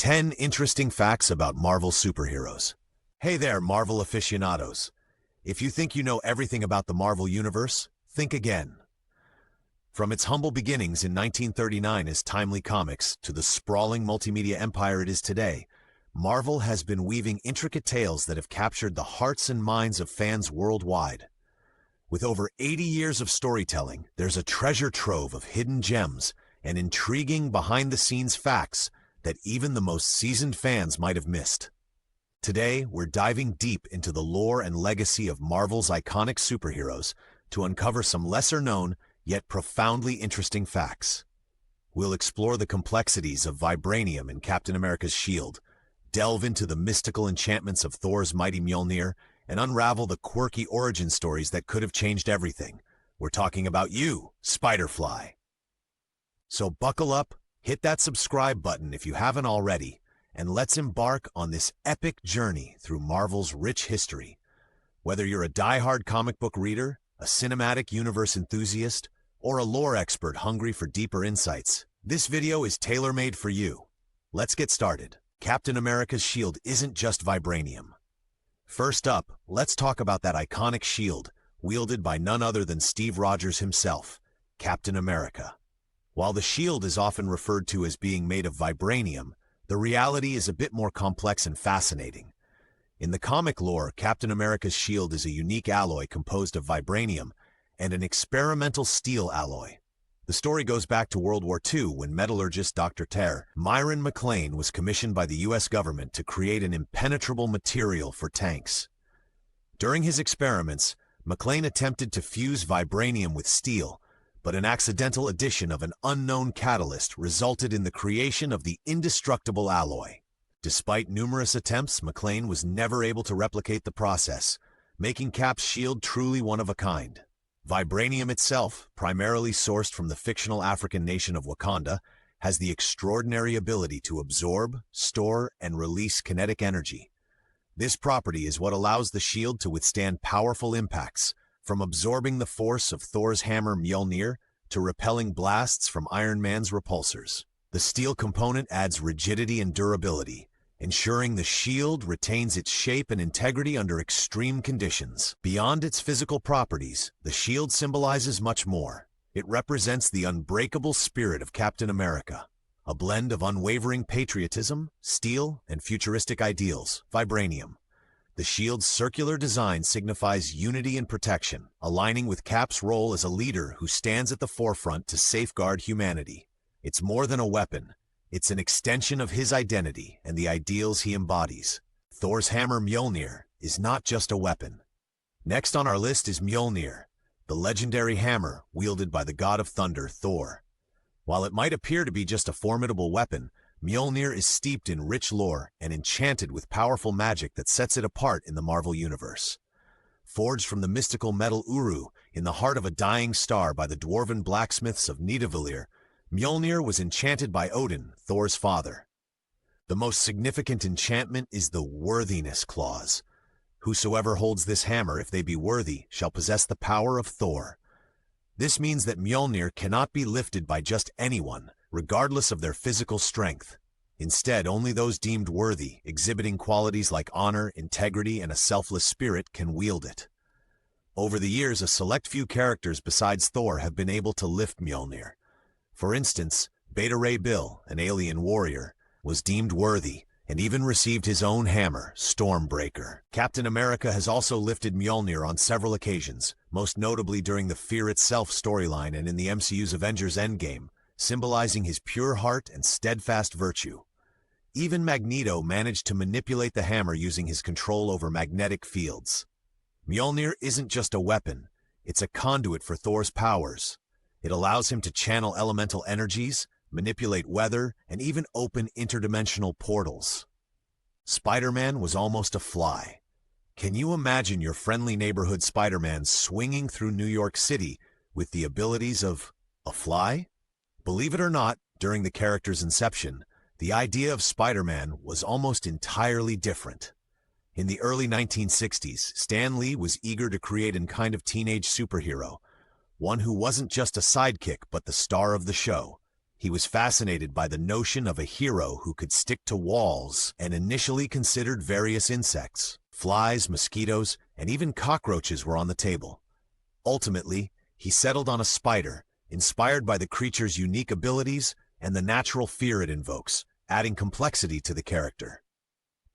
10 interesting facts about Marvel superheroes. Hey there, Marvel aficionados. If you think you know everything about the Marvel Universe, think again. From its humble beginnings in 1939 as Timely Comics to the sprawling multimedia empire it is today, Marvel has been weaving intricate tales that have captured the hearts and minds of fans worldwide. With over 80 years of storytelling, there's a treasure trove of hidden gems and intriguing behind-the-scenes facts that even the most seasoned fans might have missed. Today, we're diving deep into the lore and legacy of Marvel's iconic superheroes to uncover some lesser-known, yet profoundly interesting facts. We'll explore the complexities of vibranium in Captain America's shield, delve into the mystical enchantments of Thor's mighty Mjolnir, and unravel the quirky origin stories that could have changed everything. We're talking about you, Spider-Fly. So buckle up, hit that subscribe button if you haven't already, and let's embark on this epic journey through Marvel's rich history. Whether you're a die-hard comic book reader, a cinematic universe enthusiast, or a lore expert hungry for deeper insights, this video is tailor-made for you. Let's get started. Captain America's shield isn't just vibranium. First up, let's talk about that iconic shield, wielded by none other than Steve Rogers himself, Captain America. While the shield is often referred to as being made of vibranium, the reality is a bit more complex and fascinating. In the comic lore, Captain America's shield is a unique alloy composed of vibranium and an experimental steel alloy. The story goes back to World War II when metallurgist Dr. Myron McLean was commissioned by the U.S. government to create an impenetrable material for tanks. During his experiments, McLean attempted to fuse vibranium with steel, but an accidental addition of an unknown catalyst resulted in the creation of the indestructible alloy. Despite numerous attempts, McLean was never able to replicate the process, making Cap's shield truly one of a kind. Vibranium itself, primarily sourced from the fictional African nation of Wakanda, has the extraordinary ability to absorb, store, and release kinetic energy. This property is what allows the shield to withstand powerful impacts, from absorbing the force of Thor's hammer Mjolnir to repelling blasts from Iron Man's repulsors. The steel component adds rigidity and durability, ensuring the shield retains its shape and integrity under extreme conditions. Beyond its physical properties, the shield symbolizes much more. It represents the unbreakable spirit of Captain America, a blend of unwavering patriotism, steel, and futuristic ideals, vibranium. The shield's circular design signifies unity and protection, aligning with Cap's role as a leader who stands at the forefront to safeguard humanity. It's more than a weapon. It's an extension of his identity and the ideals he embodies. Thor's hammer Mjolnir is not just a weapon. Next on our list is Mjolnir, the legendary hammer wielded by the god of thunder, Thor. While it might appear to be just a formidable weapon, Mjolnir is steeped in rich lore and enchanted with powerful magic that sets it apart in the Marvel Universe. Forged from the mystical metal Uru in the heart of a dying star by the dwarven blacksmiths of Nidavellir, Mjolnir was enchanted by Odin, Thor's father. The most significant enchantment is the Worthiness Clause. Whosoever holds this hammer, if they be worthy, shall possess the power of Thor. This means that Mjolnir cannot be lifted by just anyone, regardless of their physical strength. Instead, only those deemed worthy, exhibiting qualities like honor, integrity, and a selfless spirit, can wield it. Over the years, a select few characters besides Thor have been able to lift Mjolnir. For instance, Beta Ray Bill, an alien warrior, was deemed worthy and even received his own hammer, Stormbreaker. Captain America has also lifted Mjolnir on several occasions, most notably during the Fear Itself storyline and in the MCU's Avengers Endgame, symbolizing his pure heart and steadfast virtue. Even Magneto managed to manipulate the hammer using his control over magnetic fields. Mjolnir isn't just a weapon, it's a conduit for Thor's powers. It allows him to channel elemental energies, manipulate weather, and even open interdimensional portals. Spider-Man was almost a fly. Can you imagine your friendly neighborhood Spider-Man swinging through New York City with the abilities of a fly? Believe it or not, during the character's inception, the idea of Spider-Man was almost entirely different. In the early 1960s, Stan Lee was eager to create a kind of teenage superhero, one who wasn't just a sidekick but the star of the show. He was fascinated by the notion of a hero who could stick to walls and initially considered various insects. Flies, mosquitoes, and even cockroaches were on the table. Ultimately, he settled on a spider, inspired by the creature's unique abilities and the natural fear it invokes, adding complexity to the character.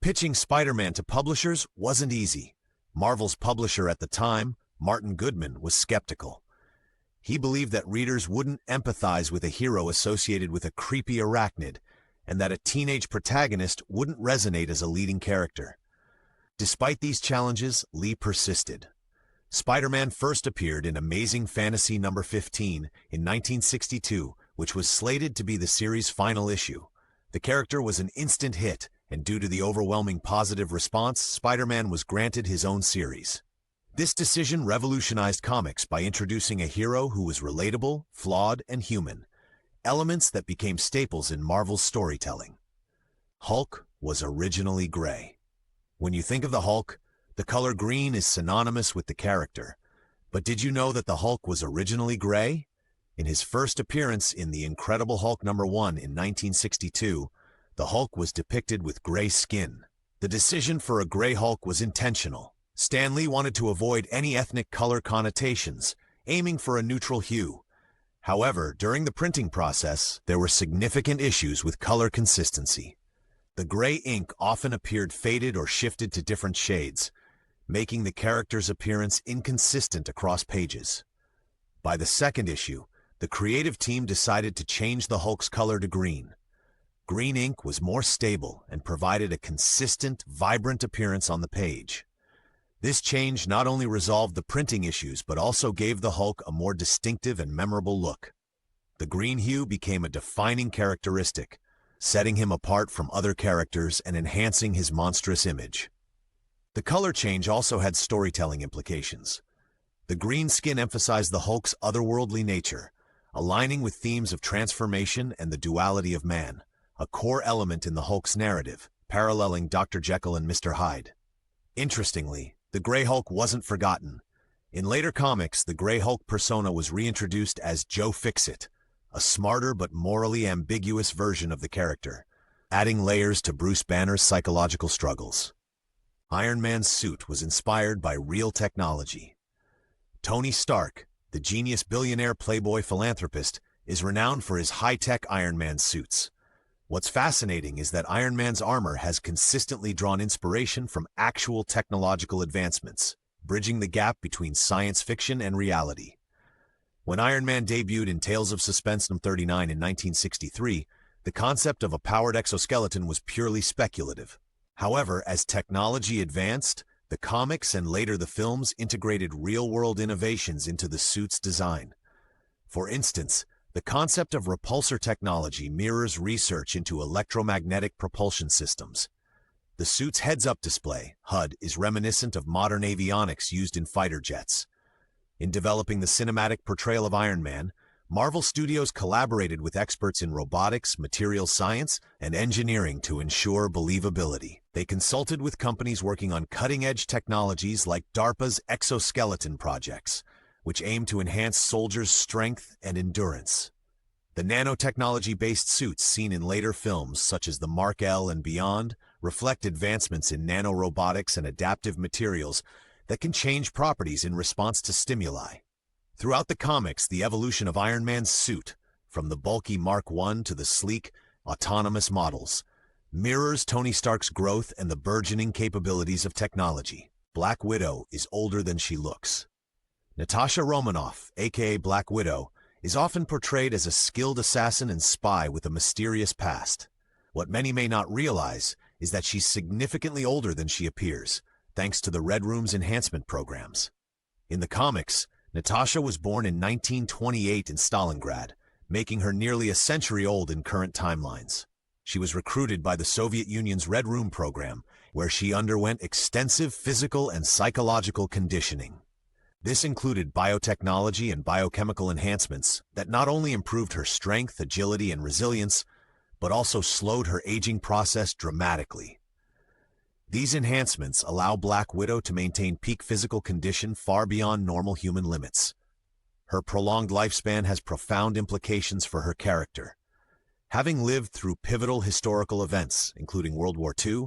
Pitching Spider-Man to publishers wasn't easy. Marvel's publisher at the time, Martin Goodman, was skeptical. He believed that readers wouldn't empathize with a hero associated with a creepy arachnid, and that a teenage protagonist wouldn't resonate as a leading character. Despite these challenges, Lee persisted. Spider-Man first appeared in Amazing Fantasy number 15 in 1962, which was slated to be the series' final issue. The character was an instant hit, and due to the overwhelming positive response, Spider-Man was granted his own series. This decision revolutionized comics by introducing a hero who was relatable, flawed, and human, elements that became staples in Marvel's storytelling. Hulk was originally gray. When you think of the Hulk, the color green is synonymous with the character. But did you know that the Hulk was originally gray? In his first appearance in The Incredible Hulk number 1 in 1962, the Hulk was depicted with gray skin. The decision for a gray Hulk was intentional. Stan Lee wanted to avoid any ethnic color connotations, aiming for a neutral hue. However, during the printing process, there were significant issues with color consistency. The gray ink often appeared faded or shifted to different shades, making the character's appearance inconsistent across pages. By the second issue, the creative team decided to change the Hulk's color to green. Green ink was more stable and provided a consistent, vibrant appearance on the page. This change not only resolved the printing issues but also gave the Hulk a more distinctive and memorable look. The green hue became a defining characteristic, setting him apart from other characters and enhancing his monstrous image. The color change also had storytelling implications. The green skin emphasized the Hulk's otherworldly nature, aligning with themes of transformation and the duality of man, a core element in the Hulk's narrative, paralleling Dr. Jekyll and Mr. Hyde. Interestingly, the Grey Hulk wasn't forgotten. In later comics, the Grey Hulk persona was reintroduced as Joe Fixit, a smarter but morally ambiguous version of the character, adding layers to Bruce Banner's psychological struggles. Iron Man's suit was inspired by real technology. Tony Stark, the genius billionaire playboy philanthropist, is renowned for his high-tech Iron Man suits. What's fascinating is that Iron Man's armor has consistently drawn inspiration from actual technological advancements, bridging the gap between science fiction and reality. When Iron Man debuted in Tales of Suspense number 39 in 1963, the concept of a powered exoskeleton was purely speculative. However, as technology advanced, the comics and later the films integrated real-world innovations into the suit's design. For instance, the concept of repulsor technology mirrors research into electromagnetic propulsion systems. The suit's heads-up display, HUD, is reminiscent of modern avionics used in fighter jets. In developing the cinematic portrayal of Iron Man, Marvel Studios collaborated with experts in robotics, materials science, and engineering to ensure believability. They consulted with companies working on cutting-edge technologies like DARPA's exoskeleton projects, which aim to enhance soldiers' strength and endurance. The nanotechnology-based suits seen in later films, such as the Mark L and beyond, reflect advancements in nanorobotics and adaptive materials that can change properties in response to stimuli. Throughout the comics, the evolution of Iron Man's suit, from the bulky Mark I to the sleek, autonomous models, mirrors Tony Stark's growth and the burgeoning capabilities of technology. Black Widow is older than she looks. Natasha Romanoff, aka Black Widow, is often portrayed as a skilled assassin and spy with a mysterious past. What many may not realize is that she's significantly older than she appears, thanks to the Red Room's enhancement programs. In the comics, Natasha was born in 1928 in Stalingrad, making her nearly a century old in current timelines. She was recruited by the Soviet Union's Red Room program, where she underwent extensive physical and psychological conditioning. This included biotechnology and biochemical enhancements that not only improved her strength, agility, and resilience, but also slowed her aging process dramatically. These enhancements allow Black Widow to maintain peak physical condition far beyond normal human limits. Her prolonged lifespan has profound implications for her character. Having lived through pivotal historical events, including World War II,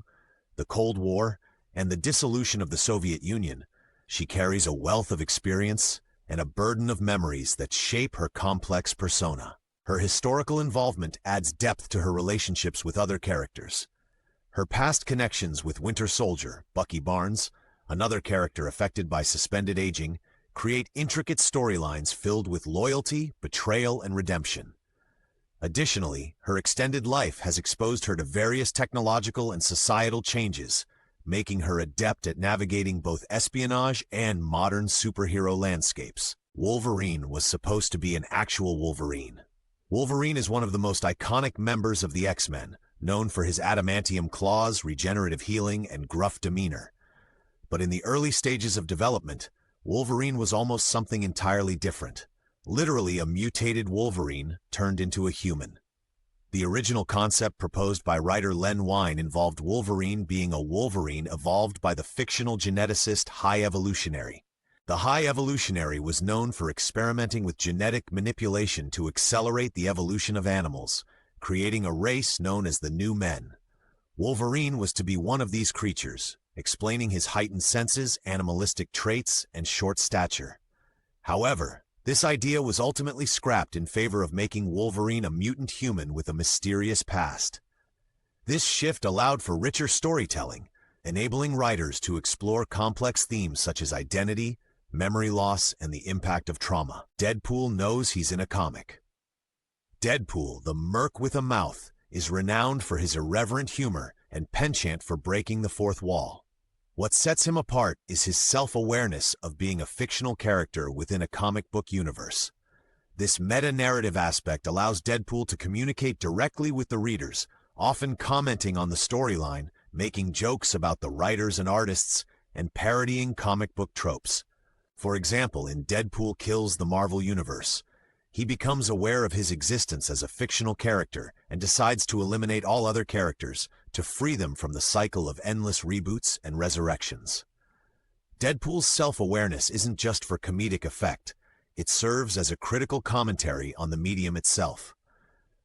the Cold War, and the dissolution of the Soviet Union, she carries a wealth of experience and a burden of memories that shape her complex persona. Her historical involvement adds depth to her relationships with other characters. Her past connections with Winter Soldier, Bucky Barnes, another character affected by suspended aging, create intricate storylines filled with loyalty, betrayal, and redemption. Additionally, her extended life has exposed her to various technological and societal changes, making her adept at navigating both espionage and modern superhero landscapes. Wolverine was supposed to be an actual Wolverine. Wolverine is one of the most iconic members of the X-Men, known for his adamantium claws, regenerative healing, and gruff demeanor. But in the early stages of development, Wolverine was almost something entirely different. Literally a mutated Wolverine turned into a human. The original concept proposed by writer Len Wein involved Wolverine being a Wolverine evolved by the fictional geneticist High Evolutionary. The High Evolutionary was known for experimenting with genetic manipulation to accelerate the evolution of animals, creating a race known as the New Men. Wolverine was to be one of these creatures, explaining his heightened senses, animalistic traits, and short stature. However, this idea was ultimately scrapped in favor of making Wolverine a mutant human with a mysterious past. This shift allowed for richer storytelling, enabling writers to explore complex themes such as identity, memory loss, and the impact of trauma. Deadpool knows he's in a comic. Deadpool, the merc with a mouth, is renowned for his irreverent humor and penchant for breaking the fourth wall. What sets him apart is his self-awareness of being a fictional character within a comic book universe. This meta-narrative aspect allows Deadpool to communicate directly with the readers, often commenting on the storyline, making jokes about the writers and artists, and parodying comic book tropes. For example, in Deadpool Kills the Marvel Universe, he becomes aware of his existence as a fictional character and decides to eliminate all other characters to free them from the cycle of endless reboots and resurrections. Deadpool's self-awareness isn't just for comedic effect, it serves as a critical commentary on the medium itself.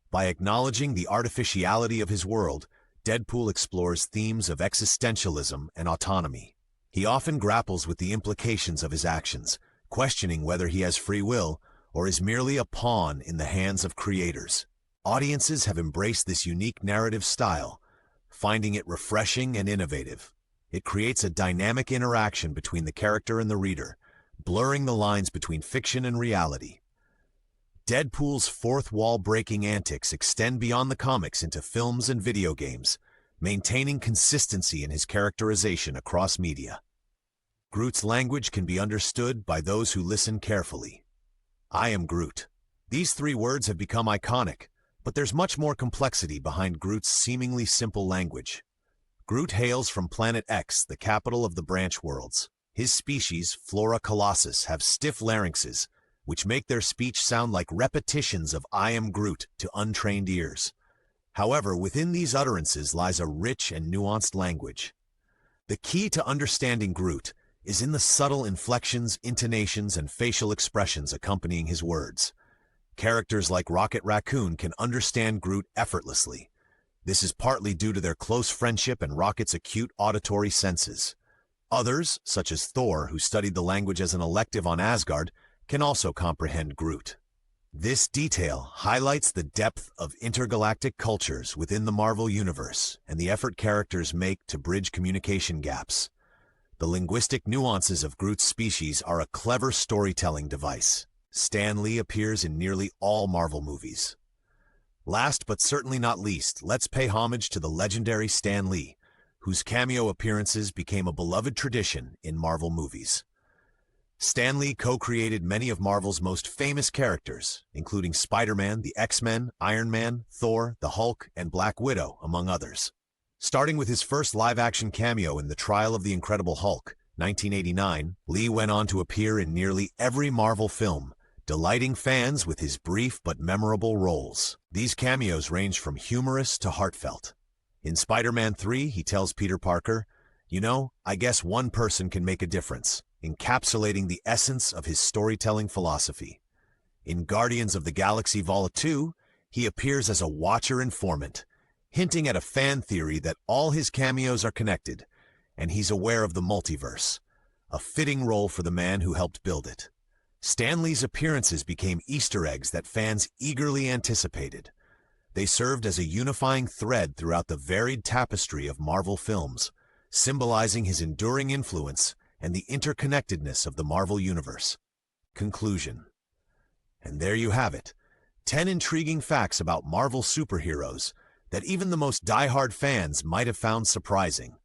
By acknowledging the artificiality of his world, Deadpool explores themes of existentialism and autonomy. He often grapples with the implications of his actions, questioning whether he has free will or is merely a pawn in the hands of creators. Audiences have embraced this unique narrative style, finding it refreshing and innovative. It creates a dynamic interaction between the character and the reader, blurring the lines between fiction and reality. Deadpool's fourth-wall-breaking antics extend beyond the comics into films and video games, maintaining consistency in his characterization across media. Groot's language can be understood by those who listen carefully. I am Groot. These three words have become iconic, but there's much more complexity behind Groot's seemingly simple language. Groot hails from Planet X, the capital of the Branch Worlds. His species, Flora Colossus, have stiff larynxes, which make their speech sound like repetitions of I am Groot to untrained ears. However, within these utterances lies a rich and nuanced language. The key to understanding Groot is in the subtle inflections, intonations, and facial expressions accompanying his words. Characters like Rocket Raccoon can understand Groot effortlessly. This is partly due to their close friendship and Rocket's acute auditory senses. Others, such as Thor, who studied the language as an elective on Asgard, can also comprehend Groot. This detail highlights the depth of intergalactic cultures within the Marvel Universe and the effort characters make to bridge communication gaps. The linguistic nuances of Groot's species are a clever storytelling device. Stan Lee appears in nearly all Marvel movies. Last but certainly not least, let's pay homage to the legendary Stan Lee, whose cameo appearances became a beloved tradition in Marvel movies. Stan Lee co-created many of Marvel's most famous characters, including Spider-Man, the X-Men, Iron Man, Thor, the Hulk, and Black Widow, among others. Starting with his first live-action cameo in The Trial of the Incredible Hulk, 1989, Lee went on to appear in nearly every Marvel film, delighting fans with his brief but memorable roles. These cameos range from humorous to heartfelt. In Spider-Man 3, he tells Peter Parker, "You know, I guess one person can make a difference," encapsulating the essence of his storytelling philosophy. In Guardians of the Galaxy Vol. 2, He appears as a Watcher informant, hinting at a fan theory that all his cameos are connected, and he's aware of the multiverse, a fitting role for the man who helped build it. Stan Lee's appearances became Easter eggs that fans eagerly anticipated. They served as a unifying thread throughout the varied tapestry of Marvel films, symbolizing his enduring influence and the interconnectedness of the Marvel Universe. Conclusion. And there you have it, 10 intriguing facts about Marvel superheroes that even the most die-hard fans might have found surprising.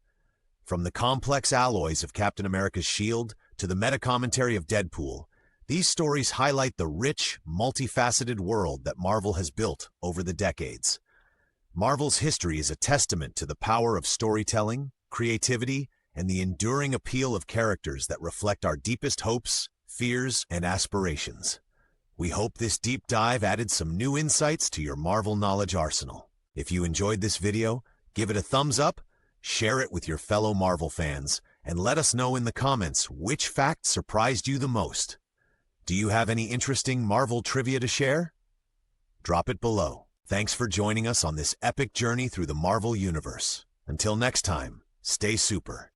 From the complex alloys of Captain America's shield to the meta-commentary of Deadpool, these stories highlight the rich, multifaceted world that Marvel has built over the decades. Marvel's history is a testament to the power of storytelling, creativity, and the enduring appeal of characters that reflect our deepest hopes, fears, and aspirations. We hope this deep dive added some new insights to your Marvel knowledge arsenal. If you enjoyed this video, give it a thumbs up, share it with your fellow Marvel fans, and let us know in the comments which fact surprised you the most. Do you have any interesting Marvel trivia to share? Drop it below. Thanks for joining us on this epic journey through the Marvel Universe. Until next time, stay super.